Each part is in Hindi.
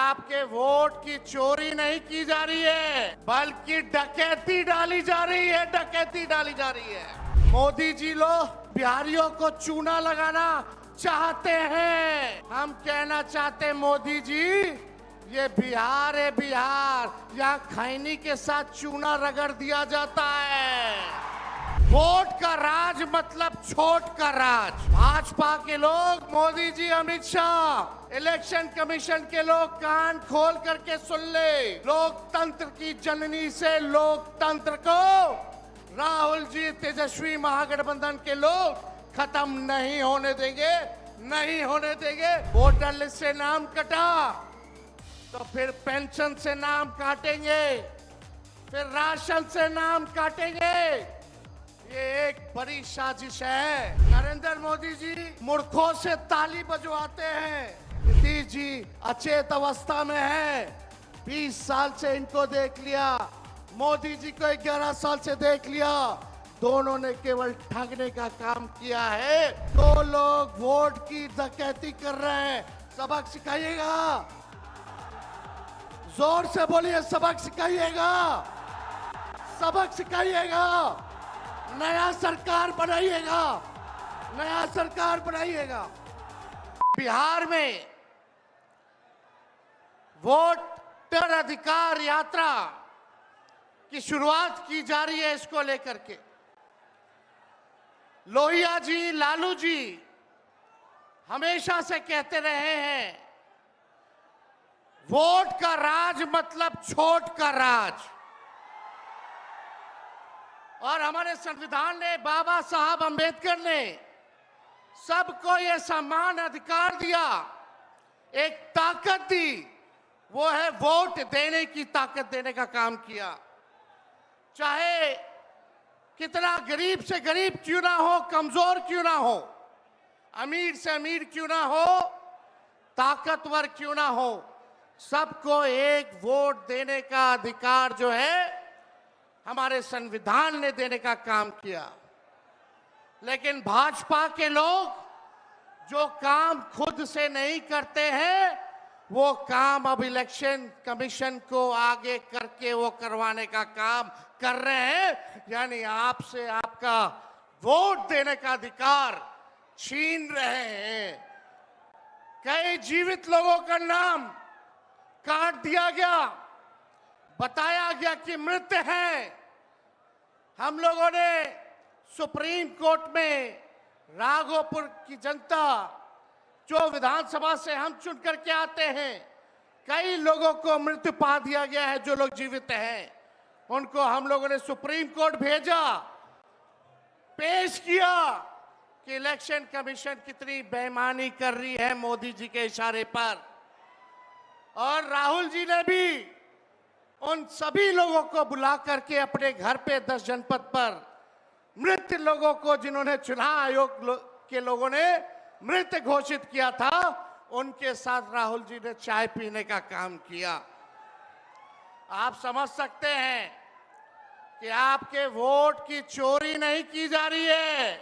आपके वोट की चोरी नहीं की जा रही है, बल्कि डकैती डाली जा रही है, डकैती डाली जा रही है। मोदी जी लोग बिहारियों को चूना लगाना चाहते हैं। हम कहना चाहते हैं मोदी जी, ये बिहार है, बिहार, यहाँ खैनी के साथ चूना रगड़ दिया जाता है। वोट का राज मतलब छोट का राज। भाजपा के लोग, मोदी जी, अमित शाह, इलेक्शन कमीशन के लोग कान खोल करके सुन ले। लोकतंत्र की जननी से लोकतंत्र को राहुल जी, तेजस्वी महागठबंधन के लोग खत्म नहीं होने देंगे, नहीं होने देंगे। वोटर लिस्ट से नाम कटा तो फिर पेंशन से नाम काटेंगे, फिर राशन से नाम काटेंगे। ये एक बड़ी साजिश है। नरेंद्र मोदी जी मूर्खों से ताली बजवाते हैं। नीतीश जी अचेत अवस्था में है। 20 साल से इनको देख लिया, मोदी जी को 11 साल से देख लिया। दोनों ने केवल ठगने का काम किया है। दो लोग वोट की डकैती कर रहे हैं। सबक सिखाइएगा, जोर से बोलिए, सबक सिखाइएगा, सबक सिखाइएगा। नया सरकार बनाइएगा, नया सरकार बनाइएगा। बिहार में वोटर अधिकार यात्रा की शुरुआत की जा रही है। इसको लेकर के लोहिया जी, लालू जी हमेशा से कहते रहे हैं, वोट का राज मतलब छोट का राज। और हमारे संविधान ने, बाबा साहब अंबेडकर ने सबको ये समान अधिकार दिया, एक ताकत दी, वो है वोट देने की ताकत देने का काम किया। चाहे कितना गरीब से गरीब क्यों ना हो, कमजोर क्यों ना हो, अमीर से अमीर क्यों ना हो, ताकतवर क्यों ना हो, सबको एक वोट देने का अधिकार जो है हमारे संविधान ने देने का काम किया। लेकिन भाजपा के लोग जो काम खुद से नहीं करते हैं, वो काम अब इलेक्शन कमीशन को आगे करके वो करवाने का काम कर रहे हैं। यानी आपसे आपका वोट देने का अधिकार छीन रहे हैं। कई जीवित लोगों का नाम काट दिया गया, बताया गया कि मृत हैं। हम लोगों ने सुप्रीम कोर्ट में राघोपुर की जनता, जो विधानसभा से हम चुन करके आते हैं, कई लोगों को मृत्यु पा दिया गया है। जो लोग जीवित हैं उनको हम लोगों ने सुप्रीम कोर्ट भेजा, पेश किया कि इलेक्शन कमीशन कितनी बेईमानी कर रही है मोदी जी के इशारे पर। और राहुल जी ने भी उन सभी लोगों को बुला करके अपने घर पे 10 जनपद पर मृत लोगों को, जिन्होंने चुनाव आयोग के लोगों ने मृत घोषित किया था, उनके साथ राहुल जी ने चाय पीने का काम किया। आप समझ सकते हैं कि आपके वोट की चोरी नहीं की जा रही है,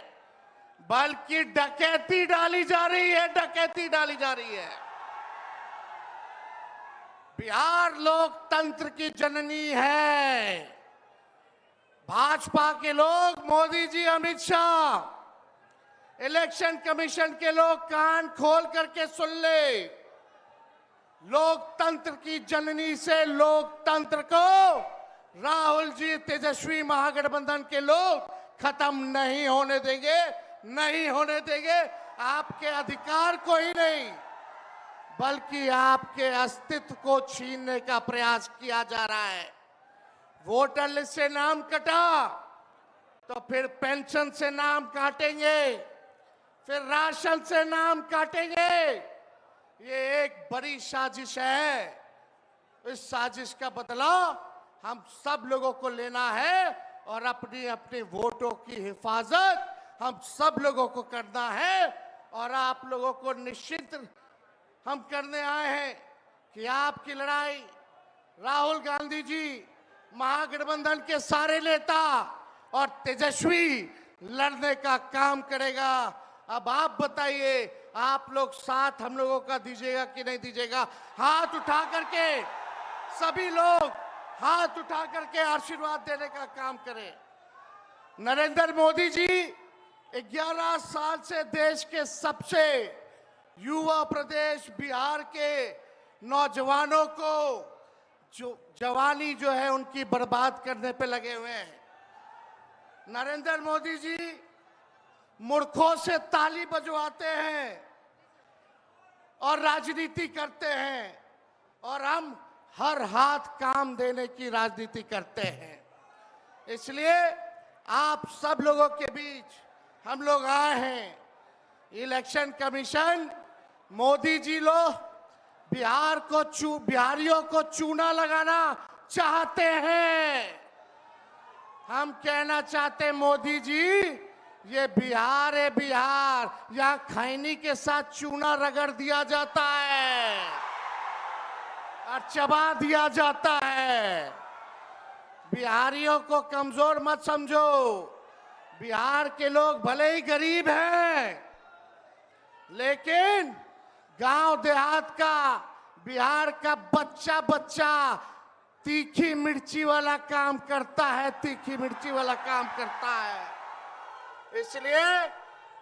बल्कि डकैती डाली जा रही है, डकैती डाली जा रही है। बिहार लोकतंत्र की जननी है। भाजपा के लोग, मोदी जी, अमित शाह, इलेक्शन कमीशन के लोग कान खोल करके सुन ले। लोकतंत्र की जननी से लोकतंत्र को राहुल जी, तेजस्वी महागठबंधन के लोग खत्म नहीं होने देंगे, नहीं होने देंगे। आपके अधिकार को ही नहीं, बल्कि आपके अस्तित्व को छीनने का प्रयास किया जा रहा है। वोटर लिस्ट से नाम कटा तो फिर पेंशन से नाम काटेंगे, फिर राशन से नाम काटेंगे। ये एक बड़ी साजिश है। इस साजिश का बदला हम सब लोगों को लेना है और अपनी अपनी वोटों की हिफाजत हम सब लोगों को करना है। और आप लोगों को निश्चित हम करने आए हैं कि आपकी लड़ाई राहुल गांधी जी, महागठबंधन के सारे नेता और तेजस्वी लड़ने का काम करेगा। अब आप बताइए, आप लोग साथ हम लोगों का दीजिएगा कि नहीं दीजिएगा? हाथ उठा करके सभी लोग हाथ उठा करके आशीर्वाद देने का काम करें। नरेंद्र मोदी जी 11 साल से देश के सबसे युवा प्रदेश बिहार के नौजवानों को जो जवानी जो है उनकी बर्बाद करने पे लगे हुए हैं। नरेंद्र मोदी जी मूर्खों से ताली बजवाते हैं और राजनीति करते हैं, और हम हर हाथ काम देने की राजनीति करते हैं। इसलिए आप सब लोगों के बीच हम लोग आए हैं। इलेक्शन कमीशन, मोदी जी लोग बिहारियों को चूना लगाना चाहते हैं। हम कहना चाहते हैं, मोदी जी ये बिहार है, बिहार यहाँ खैनी के साथ चूना रगड़ दिया जाता है और चबा दिया जाता है। बिहारियों को कमजोर मत समझो। बिहार के लोग भले ही गरीब हैं, लेकिन गांव देहात का बिहार का बच्चा बच्चा तीखी मिर्ची वाला काम करता है, तीखी मिर्ची वाला काम करता है। इसलिए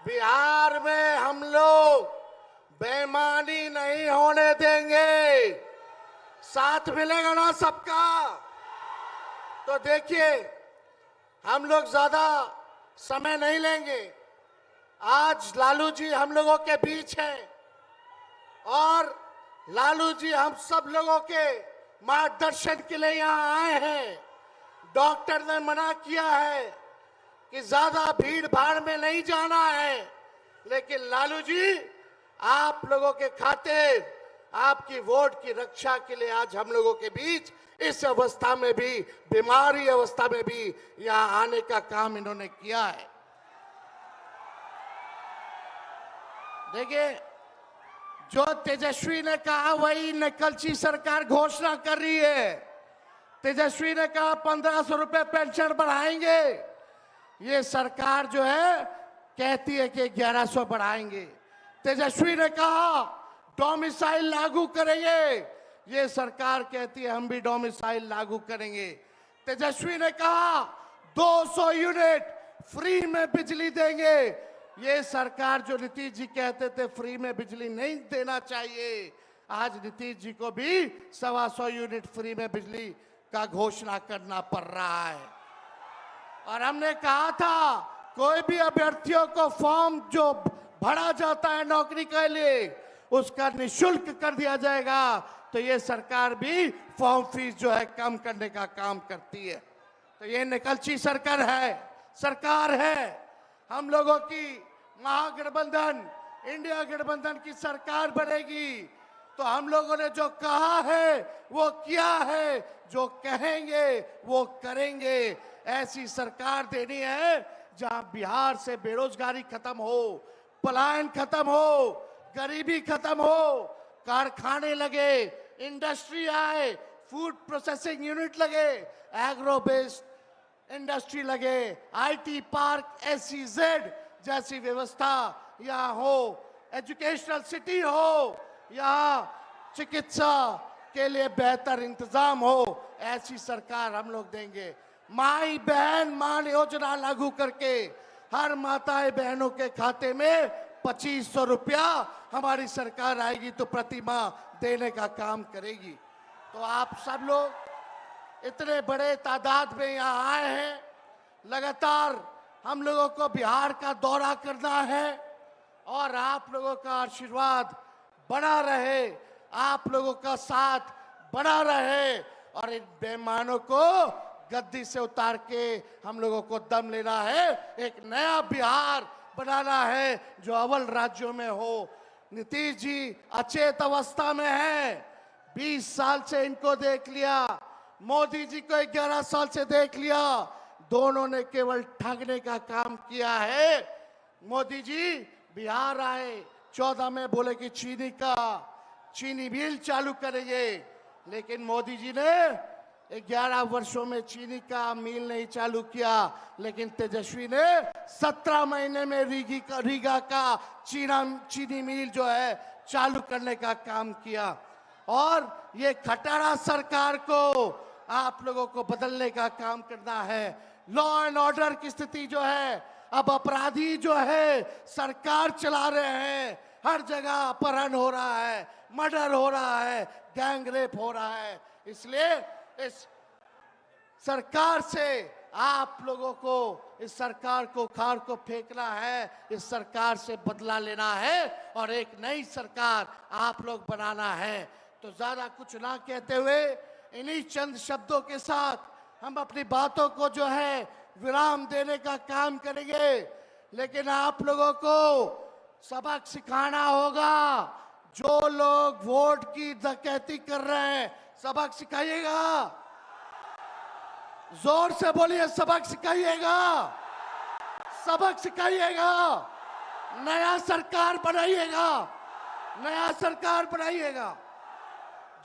बिहार में हम लोग बेईमानी नहीं होने देंगे। साथ मिलेगा ना सबका? तो देखिए, हम लोग ज्यादा समय नहीं लेंगे। आज लालू जी हम लोगों के बीच हैं और लालू जी हम सब लोगों के मार्गदर्शन के लिए यहाँ आए हैं। डॉक्टर ने मना किया है कि ज्यादा भीड़ भाड़ में नहीं जाना है, लेकिन लालू जी आप लोगों के खातिर, आपकी वोट की रक्षा के लिए आज हम लोगों के बीच इस अवस्था में भी, बीमारी अवस्था में भी यहाँ आने का काम इन्होंने किया है। देखिए, जो तेजस्वी ने कहा वही निकलची सरकार घोषणा कर रही है। तेजस्वी ने कहा 1500 रुपए पेंशन बढ़ाएंगे। ये सरकार जो है कहती है कि 1100 बढ़ाएंगे। तेजस्वी ने कहा डोमिसाइल लागू करेंगे। ये सरकार कहती है हम भी डोमिसाइल लागू करेंगे। तेजस्वी ने कहा 200 यूनिट फ्री में बिजली देंगे। ये सरकार, जो नीतीश जी कहते थे फ्री में बिजली नहीं देना चाहिए, आज नीतीश जी को भी 125 यूनिट फ्री में बिजली का घोषणा करना पड़ रहा है। और हमने कहा था कोई भी अभ्यर्थियों को फॉर्म जो भरा जाता है नौकरी के लिए, उसका निःशुल्क कर दिया जाएगा। तो ये सरकार भी फॉर्म फीस जो है कम करने का काम करती है। तो ये निकलची सरकार है। हम लोगों की महागठबंधन, इंडिया गठबंधन की सरकार बनेगी तो हम लोगों ने जो कहा है वो किया है, जो कहेंगे वो करेंगे। ऐसी सरकार देनी है जहां बिहार से बेरोजगारी खत्म हो, पलायन खत्म हो, गरीबी खत्म हो, कारखाने लगे, इंडस्ट्री आए, फूड प्रोसेसिंग यूनिट लगे, एग्रो बेस्ड इंडस्ट्री लगे, आईटी पार्क, SEZ जैसी व्यवस्था यहाँ हो, एजुकेशनल सिटी हो, यहाँ चिकित्सा के लिए बेहतर इंतजाम हो। ऐसी सरकार हम लोग देंगे। माई बहन मान योजना लागू करके हर माताएं बहनों के खाते में 2500 रुपया हमारी सरकार आएगी तो प्रति माह देने का काम करेगी। तो आप सब लोग इतने बड़े तादाद में यहाँ आए हैं। लगातार हम लोगों को बिहार का दौरा करना है और आप लोगों का आशीर्वाद बना रहे, आप लोगों का साथ बना रहे और इन बेईमानों को गद्दी से उतार के हम लोगों को दम लेना है। एक नया बिहार बनाना है जो अव्वल राज्यों में हो। नीतीश जी अचेत अवस्था में है। 20 साल से इनको देख लिया, मोदी जी को 11 साल से देख लिया। दोनों ने केवल ठगने का काम किया है। मोदी जी बिहार आए, 14 में बोले कि चीनी मिल चालू करेंगे, लेकिन मोदी जी ने 11 वर्षों में चीनी का मिल नहीं चालू किया, लेकिन तेजस्वी ने 17 महीने में रीगा का चीनी मिल जो है चालू करने का काम किया। और ये खटारा सरकार को आप लोगों को बदलने का काम करना है। लॉ एंड ऑर्डर की स्थिति जो है, अब अपराधी जो है सरकार चला रहे हैं, हर जगह अपहरण हो रहा है, मर्डर हो रहा है, गैंग रेप हो रहा है। इसलिए इस सरकार से आप लोगों को, इस सरकार को खाड़ को फेंकना है, इस सरकार से बदला लेना है और एक नई सरकार आप लोग बनाना है। तो ज्यादा कुछ ना कहते हुए इन्हीं चंद शब्दों के साथ हम अपनी बातों को जो है विराम देने का काम करेंगे। लेकिन आप लोगों को सबक सिखाना होगा। जो लोग वोट की डकैती कर रहे हैं, सबक सिखाइएगा। जोर से बोलिए, सबक सिखाइएगा, सबक सिखाइएगा। नया सरकार बनाइएगा, नया सरकार बनाइएगा।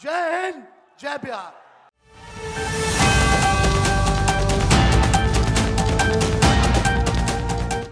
जय हिंद, जय बिहार।